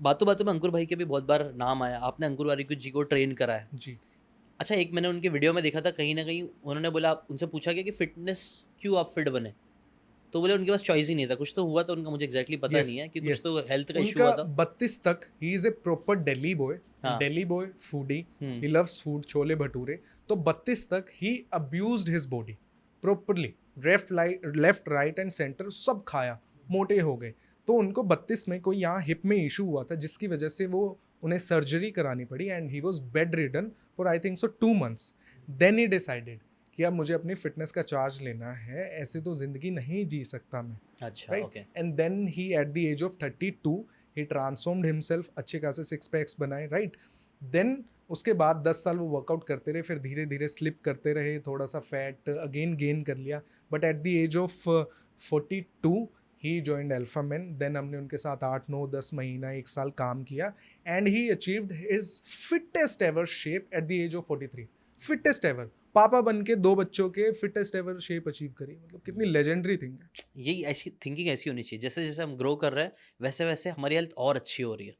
बातों बातों में अंकुर भाई के भी बहुत बार नाम आया, आपने अंकुर वारिकू जी को ट्रेन करा है। जी। अच्छा, एक मैंने उनके वीडियो में देखा था, कहीं ना कहीं उन्होंने बोला, उनसे पूछा गया कि फिटनेस क्यों आप फिट बने, तो बोले उनके पास चॉइस ही नहीं था, कुछ तो हुआ था उनका, मुझे एग्जैक्टली पता यस, नहीं है कि कुछ यस। तो हेल्थ का इशू उनका हुआ था। 32 तक ही इज़ ए प्रॉपर हाँ। Delhi boy, foodie, hmm. He loves food, chole bhature. तो 32 तक he abused his body properly, left, right and centre सब खाया, मोटे हो गए। तो उनको 32 में कोई यहाँ हिप में इश्यू हुआ था, जिसकी वजह से वो उन्हें सर्जरी करानी पड़ी and he was bed ridden for I think so 2 months. Then he decided कि अब मुझे अपनी फिटनेस का चार्ज लेना है, ऐसे तो ज़िंदगी नहीं जी सकता मैं। अच्छा, right, okay. And then he at the age of 32 he transformed himself, अच्छे खासे सिक्स पैक्स बनाए। राइट, देन उसके बाद 10 साल वो वर्कआउट करते रहे, फिर धीरे धीरे स्लिप करते रहे, थोड़ा सा फैट अगेन गेन कर लिया, but at the age of 42 he joined Alpha Man. Then हमने उनके साथ 8 9 10 महीना 1 साल काम किया and he achieved his fittest ever shape at the age of 43। Fittest ever, पापा बन के 2 बच्चों के फिटेस्ट एवर शेप अचीव करी, मतलब कितनी लेजेंडरी थिंग है। यही ऐसी थिंकिंग ऐसी होनी चाहिए, जैसे जैसे हम ग्रो कर रहे हैं वैसे वैसे हमारी हेल्थ और अच्छी हो रही है।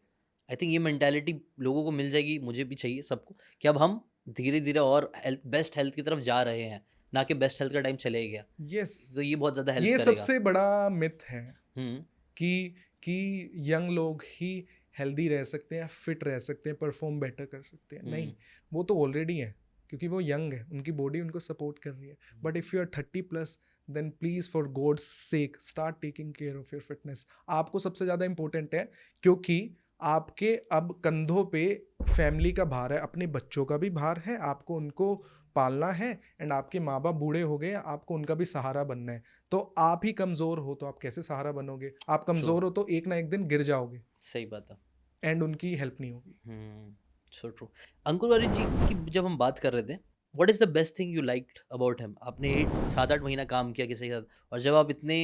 आई थिंक ये मेंटालिटी लोगों को मिल जाएगी, मुझे भी चाहिए, सबको, कि अब हम धीरे धीरे और हेल्थ, बेस्ट हेल्थ की तरफ जा रहे हैं, ना कि बेस्ट हेल्थ का टाइम चले गया। यस, तो ये बहुत ज़्यादा हेल्प ये करेगा। सबसे बड़ा मिथ है हम्म। कि कि यंग लोग ही हेल्दी रह सकते हैं, फिट रह सकते हैं, परफॉर्म बेटर कर सकते हैं। नहीं, हम्म। वो तो ऑलरेडी है, क्योंकि वो यंग है, उनकी बॉडी उनको सपोर्ट कर रही है। But if you are 30+, then please for God's sake start taking care of your fitness. आपको सबसे ज़्यादा इंपॉर्टेंट है, क्योंकि आपके अब कंधों पे फैमिली का भार है, अपने बच्चों का भी भार है, आपको उनको पालना है, एंड आपके माँ बाप बूढ़े हो गए, आपको उनका भी सहारा बनना है। तो आप ही कमज़ोर हो तो आप कैसे सहारा बनोगे? आप ट्रू। कमज़ोर हो तो एक ना एक दिन गिर जाओगे सही बात है। एंड उनकी हेल्प नहीं होगी। हम्म। So true. अंकुर वारिक जी की जब हम बात कर रहे थे, what is the best thing you liked about him? आपने 7 8 महीना काम किया किसी के साथ, और जब आप इतने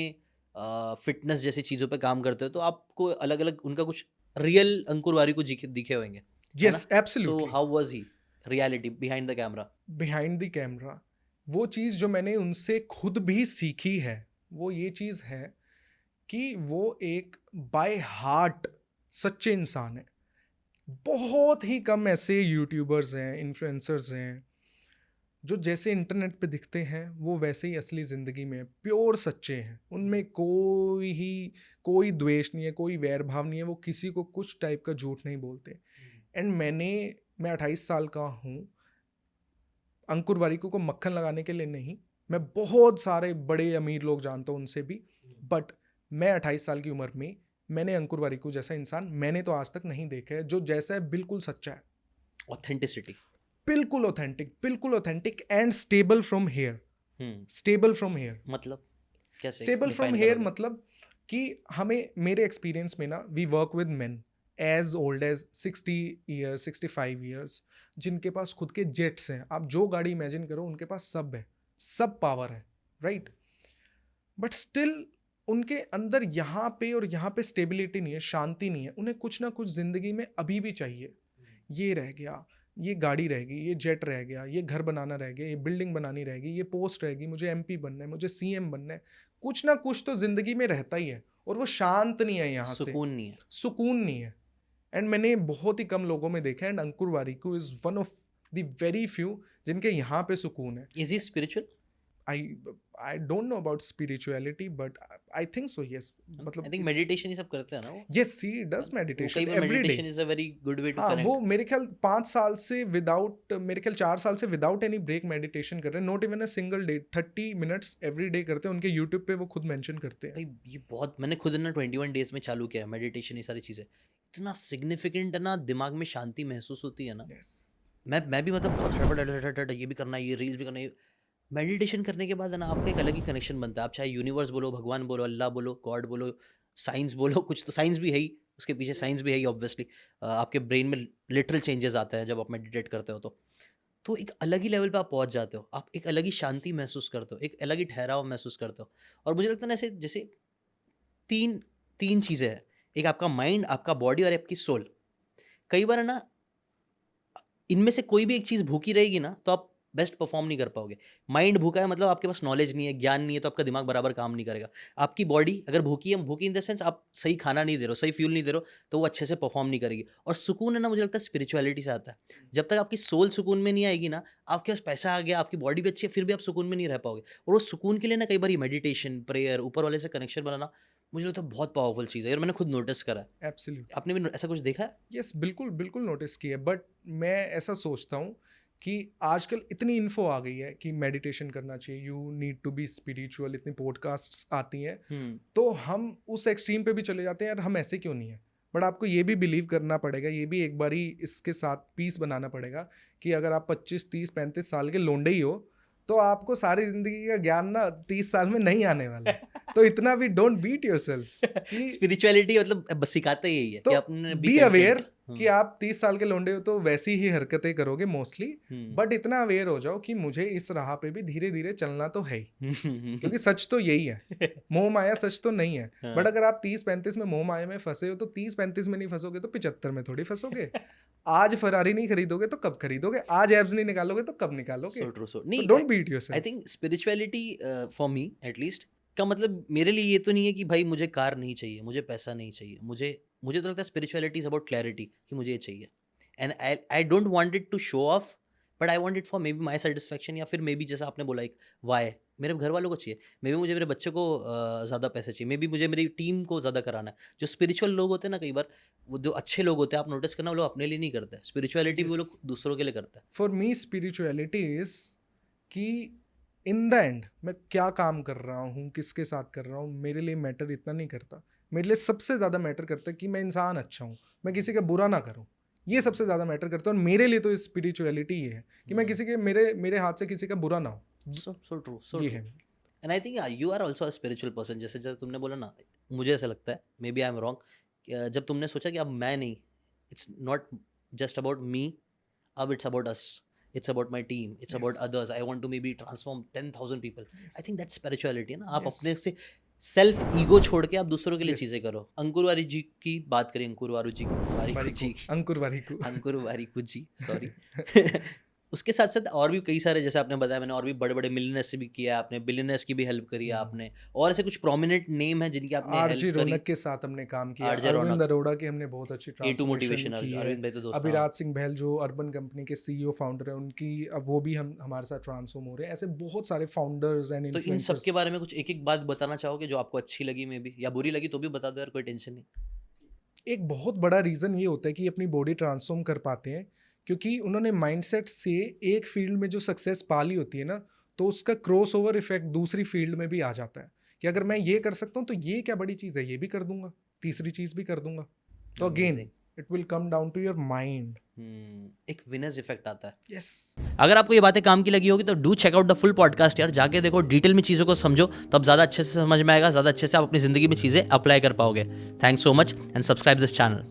फिटनेस जैसी चीज़ों पे काम करते हो, तो आपको अलग अलग उनका कुछ रियल अंकुर वारिक जी दिखे होंगे, है ना? Yes, so absolutely. How was he reality behind the camera? Behind the camera, वो चीज़ जो मैंने उनसे खुद भी सीखी है, वो ये चीज़ है कि वो एक बाय हार्ट सच्चे इंसान है। बहुत ही कम ऐसे यूट्यूबर्स हैं, इन्फ्लुएंसर्स हैं, जो जैसे इंटरनेट पे दिखते हैं वो वैसे ही असली ज़िंदगी में प्योर सच्चे हैं। उनमें कोई द्वेष नहीं है, कोई वैर भाव नहीं है, वो किसी को कुछ टाइप का झूठ नहीं बोलते। एंड मैं 28 साल का हूँ, अंकुर वारिको को मक्खन लगाने के लिए नहीं, मैं बहुत सारे बड़े अमीर लोग जानता हूँ उनसे भी, बट मैं 28 साल की उम्र में मैंने अंकुर वारिको जैसा इंसान मैंने तो आज तक नहीं देखा है, जो जैसा है बिल्कुल सच्चा है, ऑथेंटिसिटी। बिल्कुल authentic and stable from here. Hmm. Stable from here, मतलब कैसे स्टेबल फ्रॉम डिफाइन हेयर करोगे? मतलब कि हमें, मेरे एक्सपीरियंस में ना, we work with men age old age 60 years, 65 years, जिनके पास खुद के जेट्स हैं। आप जो गाड़ी इमेजिन करो उनके पास सब है, सब पावर है, राइट, बट स्टिल उनके अंदर यहाँ पे और यहाँ पे स्टेबिलिटी नहीं है, शांति नहीं है। उन्हें कुछ ना कुछ जिंदगी में अभी भी चाहिए। ये रह गया, ये गाड़ी रह गई, ये जेट रह गया, ये घर बनाना रह गया, ये बिल्डिंग बनानी रहेगी, ये पोस्ट रहेगी, मुझे एमपी बनना है, मुझे सीएम बनना है। कुछ ना कुछ तो जिंदगी में रहता ही है, और वो शांत नहीं है यहाँ से, सुकून नहीं है। सुकून नहीं है। एंड मैंने बहुत ही कम लोगों में देखा है, and Ankur Warikoo is one of the very few जिनके यहाँ पे सुकून है। Is he spiritual? I I don't know about spirituality, but I think so, yes. I मतलब थिंक मेडिटेशन ही सब करते हैं ना वो, यस, ही है डज ना? वो कई मेडिटेशन बार every day. Meditation is a very good way to हाँ, वो कनेक्ट। मेरे ख्याल 5 साल से विदाउट, मेरे ख्याल 4 साल से विदाउट एनी ब्रेक मेडिटेशन कर रहे हैं, not even a single day, 30 minutes every day करते हैं। उनके यूट्यूब पे वो खुद मेंशन करते हैं। भाई ये बहुत, मैंने खुद ना 21 डेज में चालू किया है मेडिटेशन, ये सारी चीज़ें इतना सिग्निफिकेंट है ना, दिमाग में शांति महसूस होती है ना। यस, मैं भी मतलब बहुत हड़बड़ हड़बड़ हड़बड़, ये भी करना है, ये रील्स भी करना है। मेडिटेशन करने के बाद है ना, आपका एक अलग ही कनेक्शन बनता है। आप चाहे यूनिवर्स बोलो, भगवान बोलो, अल्लाह बोलो, गॉड बोलो, साइंस बोलो, कुछ तो साइंस भी है ही, उसके पीछे साइंस भी है ही ऑब्वियसली। आपके ब्रेन में लिटरल चेंजेस आते हैं जब आप मेडिटेट करते हो, तो एक अलग ही लेवल पे आप पहुंच जाते हो, आप एक अलग ही शांति महसूस करते हो, एक अलग ही ठहराव महसूस करते हो। और मुझे लगता है ना, ऐसे जैसे तीन तीन चीज़ें हैं, एक आपका माइंड, आपका बॉडी और आपकी सोल। कई बार है ना, इनमें से कोई भी एक चीज़ भूखी रहेगी ना, तो आप बेस्ट परफॉर्म नहीं कर पाओगे। माइंड भूखा है मतलब आपके पास नॉलेज नहीं है, ज्ञान नहीं है, तो आपका दिमाग बराबर काम नहीं करेगा। आपकी बॉडी अगर भूखी है, भूखी इन द सेंस आप सही खाना नहीं दे रहे हो, सही फ्यूल नहीं दे रहे हो, तो वो अच्छे से परफॉर्म नहीं करेगी। और सुकून है ना, मुझे लगता है स्पिरिचुअलिटी से आता है। जब तक आपकी सोल सुकून में नहीं आएगी ना, आपके पास पैसा आ गया, आपकी बॉडी भी अच्छी है, फिर भी आप सुकून में नहीं रह पाओगे। और वो सुकून के लिए ना कई बार मेडिटेशन, प्रेयर, ऊपर वाले से कनेक्शन बनाना मुझे लगता है बहुत पावरफुल चीज़ है, और मैंने खुद नोटिस करा है। एब्सोल्युटली। आपने भी ऐसा कुछ देखा है? यस, बिल्कुल बिल्कुल नोटिस किया है। बट मैं ऐसा सोचता हूँ कि आजकल इतनी इन्फो आ गई है कि मेडिटेशन करना चाहिए, you need to be spiritual, इतनी पॉडकास्ट्स आती हैं, तो हम उस एक्सट्रीम पे भी चले जाते हैं, यार हम ऐसे क्यों नहीं है। बट आपको ये भी बिलीव करना पड़ेगा, ये भी एक बारी इसके साथ पीस बनाना पड़ेगा कि अगर आप 25, 30, 35 साल के लोंडे ही हो, तो आपको सारी जिंदगी का ज्ञान ना 30 साल में नहीं आने वाला है। तो इतना भी डोंट बीट योरसेल्फ कि स्पिरिचुअलिटी मतलब बस सिखाता यही है तो कि अपने बी अवेयर कि आप 30 साल के लोंडे हो तो वैसी ही हरकतें करोगे मोस्टली, बट इतना अवेयर हो जाओ कि मुझे इस राह पे भी धीरे धीरे चलना तो है ही, क्योंकि सच तो यही है, मोह माया सच तो नहीं है। बट अगर आप 30-35 में मोह माया में फंसे हो तो 30-35 में नहीं फंसोगे तो 75 में थोड़ी फंसोगे। आज फरारी नहीं खरीदोगे तो कब खरीदोगे, आज एब्स नहीं निकालोगे तो कब निकालोगे। So true, so तो नहीं, don't beat I yourself. Think spirituality for me at least का मतलब मेरे लिए ये तो नहीं है कि भाई मुझे कार नहीं चाहिए, मुझे पैसा नहीं चाहिए, मुझे तो लगता है स्पिरिचुअलिटी इज अबाउट क्लैरिटी कि मुझे ये चाहिए। And I don't want it to show off, but I want it for maybe my satisfaction, या फिर मे बी जैसा आपने बोला एक वाई मेरे घर वालों को चाहिए, मे बी मुझे मेरे बच्चे को ज़्यादा पैसे चाहिए, मे बी मुझे मेरी टीम को ज़्यादा कराना है। जो स्पिरिचुअल लोग होते हैं ना, कई बार वो जो अच्छे लोग होते हैं, आप नोटिस करना, वो लोग अपने लिए नहीं करते, स्पिरिचुअलिटी भी वो लोग दूसरों के लिए करते हैं। फॉर मी स्पिरिचुअलिटी इज कि इन द एंड मैं क्या काम कर रहा हूँ, किसके साथ कर रहा हूँ, मेरे लिए मैटर इतना नहीं करता। मेरे लिए सबसे ज़्यादा मैटर करता है कि मैं इंसान अच्छा हूँ, मैं किसी का बुरा ना करूँ, ये सबसे ज़्यादा मैटर करता है। और मेरे लिए तो स्पिरिचुअलिटी ये है कि मैं किसी के मेरे हाथ से किसी का बुरा ना हो। सो ट्रू, सो ये ट्रू। है। And I think you are also a spiritual person, जैसे जब तुमने बोला ना, मुझे ऐसा लगता है, maybe I am wrong, जब तुमने सोचा कि अब मैं नहीं, it's not just about me, अब it's about us, it's about my team, it's about Yes. Others, I want to maybe transform 10,000 people. I think that's spirituality है ना, आप Yes. अपने से सेल्फ ईगो छोड़ के आप दूसरों के लिए Yes. चीज़ें करो। अंकुर वारी जी की बात करें, अंकुर वारू जी वारिकू जी अंकुर वारिकू। अंकुर वारिकू जी, सॉरी। उसके साथ साथ और भी कई सारे, जैसे आपने बताया, मैंने और भी बड़े बड़े मिलियनर्स से भी किया है, आपने बिलियनर्स की भी हेल्प करी है आपने, और ऐसे कुछ प्रोमिनेंट नेम है जिनकी आपने आरजे हेल्प करी। रौनक के साथ हमने काम किया, आरजे अरविंद रौनक, अरोड़ा की हमने बहुत अच्छी A2 ट्रांसफॉर्मेशन मोटिवेशन, की है। अरविंद भाई तो दोस्त हैं। अभिराज सिंह बहल जो अर्बन कंपनी के सीईओ फाउंडर है, उनकी अब वो भी हम हमारे साथ ट्रांसफॉर्म हो रहे हैं। ऐसे बहुत सारे फाउंडर्स एंड तो इन सब इन्फ्लुएंसर्स। के बारे में कुछ एक एक बात बताना चाहोगे जो आपको अच्छी लगी, मे बी, या बुरी लगी तो भी बता दो यार, कोई टेंशन नहीं। एक बहुत बड़ा रीज़न ये होता है कि अपनी बॉडी ट्रांसफॉर्म कर पाते हैं क्योंकि उन्होंने माइंडसेट से एक फील्ड में जो सक्सेस पा ली होती है ना, तो उसका क्रॉस ओवर इफेक्ट दूसरी फील्ड में भी आ जाता है कि अगर मैं ये कर सकता हूँ तो ये क्या बड़ी चीज़ है, ये भी कर दूंगा, तीसरी चीज़ भी कर दूंगा। तो again Amazing. It will come down to your mind. एक विनर्स इफेक्ट आता है। यस। अगर आपको ये बातें काम की लगी होगी तो do check out the full podcast यार, जाके देखो, डिटेल में चीज़ों को समझो, तब ज़्यादा अच्छे से समझ में आएगा, ज़्यादा अच्छे से आप अपनी ज़िंदगी में चीज़ें अप्लाई कर पाओगे। Thanks so much and subscribe this channel.